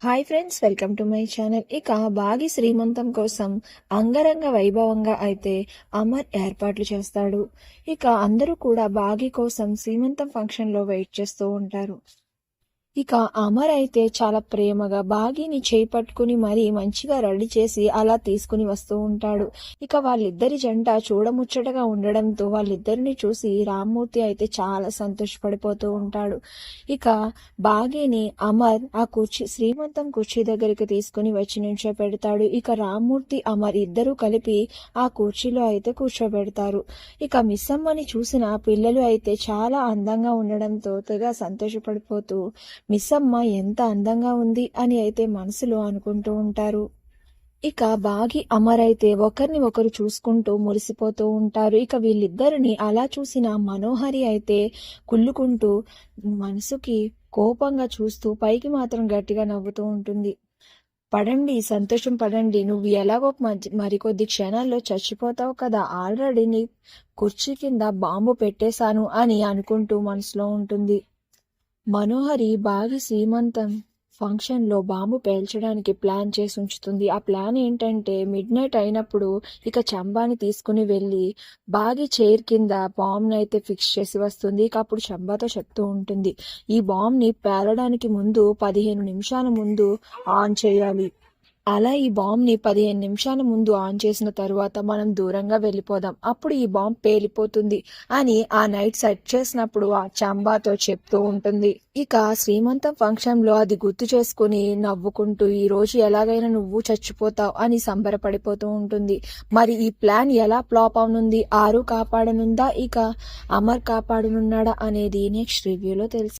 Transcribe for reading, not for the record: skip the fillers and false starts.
Hi friends, welcome to my channel. ఇక బాగి శ్రీమంతం కోసం అంగరంగ వైభవంగా అయితే అమర్ ఏర్పాట్లు చేస్తాడు. ఇక అందరూ కూడా బాగి కోసం శ్రీమంతం ఫంక్షన్లో వెయిట్ చేస్తూ ఉంటారు. ఇక అమర్ అయితే చాలా ప్రేమగా బాగీని చేయి పట్టుకుని మరీ మంచిగా రెడీ చేసి అలా తీసుకుని వస్తూ ఉంటాడు. ఇక వాళ్ళిద్దరి జంట చూడముచ్చటగా ఉండడంతో వాళ్ళిద్దరిని చూసి రామ్మూర్తి అయితే చాలా సంతోషపడిపోతూ ఉంటాడు. ఇక బాగీని అమర్ ఆ శ్రీమంతం కుర్చీ దగ్గరికి తీసుకుని వచ్చి నుంచోపెడతాడు. ఇక రామ్మూర్తి అమర్ ఇద్దరూ కలిపి ఆ కుర్చీలో అయితే కూర్చోబెడతారు. ఇక మిస్సమ్మని చూసిన పిల్లలు అయితే చాలా అందంగా ఉండడంతో తెగ సంతోషపడిపోతూ మిస్సమ్మ ఎంత అందంగా ఉంది అని అయితే మనసులో అనుకుంటూ ఉంటారు. ఇక బాగి అమర్ అయితే ఒకరిని ఒకరు చూసుకుంటూ మురిసిపోతూ ఉంటారు. ఇక వీళ్ళిద్దరిని అలా చూసిన మనోహరి అయితే కుళ్ళుకుంటూ మనసుకి కోపంగా చూస్తూ పైకి మాత్రం గట్టిగా నవ్వుతూ ఉంటుంది. పడండి, సంతోషం పడండి, నువ్వు ఎలాగో మరికొద్ది క్షణాల్లో చచ్చిపోతావు కదా, ఆల్రెడీ నీ కుర్చీ కింద బాంబు పెట్టేశాను అని అనుకుంటూ మనసులో ఉంటుంది. మనోహరి బాగి శ్రీమంతం ఫంక్షన్లో బాంబు పేల్చడానికి ప్లాన్ చేసి ఉంచుతుంది. ఆ ప్లాన్ ఏంటంటే మిడ్ నైట్ అయినప్పుడు ఇక చంబాని తీసుకుని వెళ్ళి బాగి చైర్ కింద బాంబ్ని అయితే ఫిక్స్ చేసి వస్తుంది. ఇక అప్పుడు చంబాతో చెప్తూ ఉంటుంది, ఈ బాంబ్ని పేలడానికి ముందు 15 నిమిషాల ముందు ఆన్ చేయాలి. అలా ఈ బాంబ్ని 15 నిమిషాల ముందు ఆన్ చేసిన తరువాత మనం దూరంగా వెళ్ళిపోదాం, అప్పుడు ఈ బాంబ్ పేలిపోతుంది అని ఆ నైట్ సెట్ చేసినప్పుడు ఆ చంబాతో చెప్తూ ఉంటుంది. ఇక శ్రీమంతం ఫంక్షన్లో అది గుర్తు చేసుకుని నవ్వుకుంటూ ఈ రోజు ఎలాగైనా నువ్వు చచ్చిపోతావు అని సంబరపడిపోతూ ఉంటుంది. మరి ఈ ప్లాన్ ఎలా ఫ్లాప్ అవనుంది? ఆరు కాపాడనుందా, ఇక అమర్ కాపాడనున్నాడా అనేది నెక్స్ట్ రివ్యూలో తెలుసు.